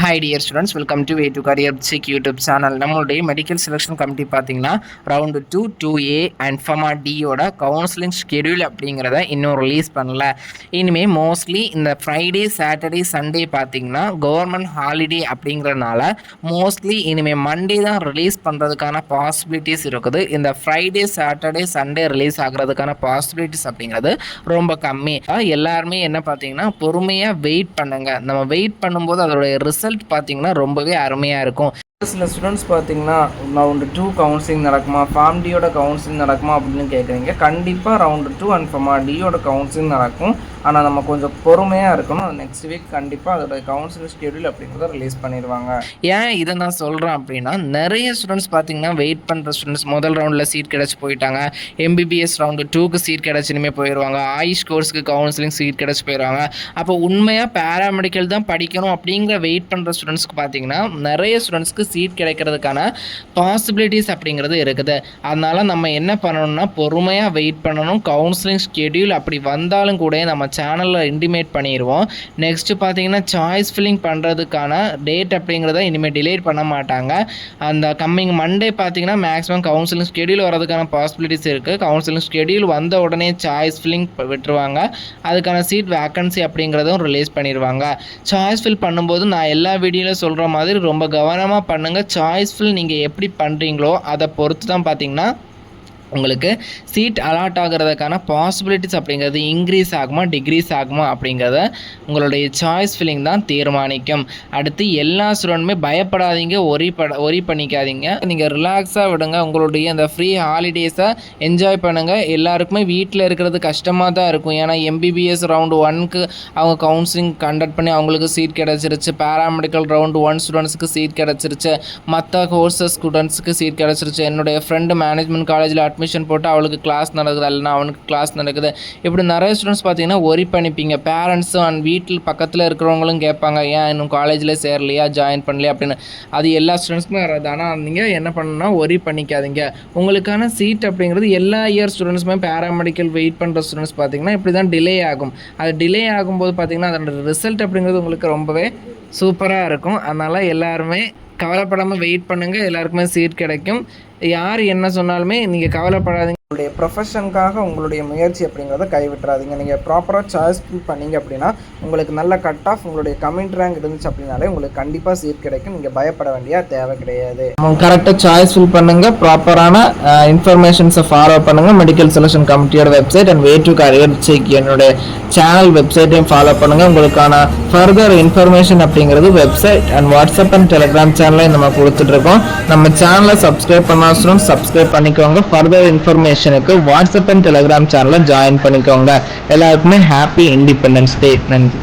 Hi dear students, welcome to Way to Career Check YouTube channel. நம்மளுடைய medical selection committee பார்த்தீங்கன்னா round 2 2A and FAMA Dயோட counselling schedule அப்படிங்கிறத இன்னும் release பண்ணல. இனிமேல் மோஸ்ட்லி இந்த ஃப்ரைடே சாட்டர்டே சண்டே பார்த்தீங்கன்னா கவர்மெண்ட் ஹாலிடே அப்படிங்கிறதுனால மோஸ்ட்லி இனிமேல் மண்டே தான் ரிலீஸ் பண்ணுறதுக்கான பாசிபிலிட்டிஸ் இருக்குது. இந்த ஃப்ரைடே சாட்டர்டே சண்டே ரிலீஸ் ஆகிறதுக்கான பாசிபிலிட்டிஸ் அப்படிங்கிறது ரொம்ப கம்மி. எல்லாருமே என்ன பார்த்தீங்கன்னா பொறுமையாக வெயிட் பண்ணுங்க. நம்ம வெயிட் பண்ணும்போது அதோடைய ரிசல்ட் பார்த்தீங்கன்னா ரொம்பவே அருமையாக இருக்கும். சில ஸ்டூடெண்ட்ஸ் பார்த்தீங்கன்னா ரவுண்டு 2 கவுன்சிலிங் நடக்குமா, ஃபார்ம் டியோட கவுன்சிலிங் நடக்குமா அப்படின்னு கேட்குறீங்க. கண்டிப்பாக ரவுண்டு 2 அண்ட் FAMA டியோட கவுன்சிலிங் நடக்கும். ஆனால் நம்ம கொஞ்சம் பொறுமையாக இருக்கணும். நெக்ஸ்ட் வீக் கண்டிப்பாக அதோட கவுன்சிலிங் ஷெடியூல் அப்படிங்கிறத ரிலீஸ் பண்ணிடுவாங்க. ஏன் இதை நான் சொல்கிறேன் அப்படின்னா, நிறைய ஸ்டூடெண்ட்ஸ் பார்த்தீங்கன்னா வெயிட் பண்ணுற ஸ்டூடெண்ட்ஸ் முதல் ரவுண்டில் சீட் கிடச்சி போயிட்டாங்க. MBBS ரவுண்டு 2க்கு சீட் கிடச்சி இனிமேல் போயிடுவாங்க. ஆயுஷ் கோர்ஸுக்கு கவுன்சிலிங் சீட் கிடச்சி போயிடுவாங்க. அப்போ உண்மையாக பேராமெடிக்கல் தான் படிக்கணும் அப்படிங்கிற வெயிட் பண்ணுற ஸ்டூடெண்ட்ஸ்க்கு பார்த்தீங்கன்னா நிறைய ஸ்டூடெண்ட்ஸ்க்கு சீட் கிடைக்கிறதுக்கான பாசிபிலிட்டிஸ் அப்படிங்கிறது இருக்குது. அதனால் நம்ம என்ன பண்ணணும்னா பொறுமையாக வெயிட் பண்ணணும். கவுன்சிலிங் ஷெடியூல் அப்படி வந்தாலும் கூட நம்ம சேனலில் இன்டிமேட் பண்ணிடுவோம். நெக்ஸ்ட்டு பார்த்தீங்கன்னா சாய்ஸ் ஃபில்லிங் பண்ணுறதுக்கான டேட் அப்படிங்கிறத இனிமேல் டிலேட் பண்ண மாட்டாங்க. அந்த கம்மிங் மண்டே பார்த்தீங்கன்னா மேக்ஸிமம் கவுன்சிலிங் ஷெடியூல் வரதுக்கான பாசிபிலிட்டிஸ் இருக்குது. கவுன்சிலிங் ஷெடியூல் வந்த உடனே சாய்ஸ் ஃபில்லிங் விட்டுருவாங்க. அதுக்கான சீட் வேக்கன்சி அப்படிங்கிறதும் ரிலீஸ் பண்ணிடுவாங்க. சாய்ஸ் ஃபில் பண்ணும்போது நான் எல்லா வீடியோவில் சொல்கிற மாதிரி ரொம்ப கவனமாக பண்ணுங்கள். சாய்ஸ் ஃபில் நீங்கள் எப்படி பண்ணுறீங்களோ அதை பொறுத்து தான் பார்த்தீங்கன்னா உங்களுக்கு சீட் அலாட் ஆகிறதுக்கான பாசிபிலிட்டிஸ் அப்படிங்கிறது இன்க்ரீஸ் ஆகுமா டிக்ரீஸ் ஆகுமா அப்படிங்கிறத உங்களுடைய சாய்ஸ் ஃபில்லிங் தான் தீர்மானிக்கும். அடுத்து எல்லா ஸ்டூடெண்ட்டுமே பயப்படாதீங்க, ஒரி பண்ணிக்காதீங்க. நீங்கள் ரிலாக்ஸாக விடுங்க. உங்களுடைய அந்த ஃப்ரீ ஹாலிடேஸை என்ஜாய் பண்ணுங்கள். எல்லாருக்குமே வீட்டில் இருக்கிறது கஷ்டமாக தான் இருக்கும். ஏன்னா MBBS ரவுண்டு 1க்கு அவங்க கவுன்சிலிங் கண்டக்ட் பண்ணி அவங்களுக்கு சீட் கிடச்சிருச்சு. பேராமெடிக்கல் ரவுண்டு 1 ஸ்டூடெண்ட்ஸுக்கு சீட் கிடச்சிருச்சு. மற்ற கோர்சஸ் ஸ்டூடெண்ட்ஸுக்கு சீட் கிடச்சிருச்சு. என்னுடைய ஃப்ரெண்டு மேனேஜ்மெண்ட் காலேஜில் அட்மிஷன் போட்டு அவளுக்கு கிளாஸ் நடக்குது, இல்லைனா அவனுக்கு கிளாஸ் நடக்குது. இப்படி நிறைய ஸ்டூடெண்ட்ஸ் பார்த்தீங்கன்னா ஒரி பண்ணிப்பீங்க. பேரண்ட்ஸும் அண்ட் வீட்டில் பக்கத்தில் இருக்கிறவங்களும் கேட்பாங்க, ஏன் இன்னும் காலேஜில் சேரலையா, ஜாயின் பண்ணலையா அப்படின்னு. அது எல்லா ஸ்டூடெண்ட்ஸ்க்குமே வராது. ஆனால் நீங்கள் என்ன பண்ணணும்னா ஒரி பண்ணிக்காதீங்க. உங்களுக்கான சீட் அப்படிங்கிறது எல்லா இயர் ஸ்டூடெண்ட்ஸுமே பேராமெடிக்கல் வெயிட் பண்ணுற ஸ்டூடெண்ட்ஸ் பார்த்தீங்கன்னா இப்படி தான் டிலே ஆகும். அது டிலே ஆகும்போது பார்த்தீங்கன்னா அதோட ரிசல்ட் அப்படிங்கிறது உங்களுக்கு ரொம்பவே சூப்பராக இருக்கும். அதனால் எல்லாருமே கவலைப்படாமல் வெயிட் பண்ணுங்கள். எல்லாருக்குமே சீட் கிடைக்கும். யார் என்ன சொன்னாலுமே நீங்கள் கவலைப்படாதீங்க. உங்களுடைய ப்ரொஃபஷனுக்காக உங்களுடைய முயற்சி அப்படிங்கிறத கைவிட்டுறாதீங்க. நீங்கள் ப்ராப்பராக சாய்ஸ் ஃபில் பண்ணிங்க அப்படின்னா உங்களுக்கு நல்ல கட் ஆஃப் உங்களுடைய கமெண்ட் ரேங்க் இருந்துச்சு அப்படின்னாலே உங்களுக்கு கண்டிப்பாக சீட் கிடைக்கும். நீங்கள் பயப்பட வேண்டிய தேவை கிடையாது. கரெக்டாக சாய்ஸ் ஃபில் பண்ணுங்கள். ப்ராப்பரான இன்ஃபர்மேஷன்ஸை ஃபாலோ பண்ணுங்கள். மெடிக்கல் செலெக்ஷன் கமிட்டியோட website and way to career check என்னுடைய சேனல் வெப்சைட்டையும் ஃபாலோ பண்ணுங்கள். உங்களுக்கான ஃபர்தர் இன்ஃபர்மேஷன் அப்படிங்கிறது website and WhatsApp and Telegram சேனலையும் நம்ம கொடுத்துட்ருக்கோம். நம்ம சேனலை சப்ஸ்கிரைப் பண்ண சப்ஸ்கிரைப் பண்ணிக்கோங்க. ஃபர்தர் இன்ஃபர்மேஷனுக்கு வாட்ஸ்அப் அண்ட் டெலிகிராம் சேனலை ஜாயின் பண்ணிக்கோங்க. எல்லாருக்குமே ஹாப்பி இண்டிபெண்டன்ஸ் டே. நன்றி.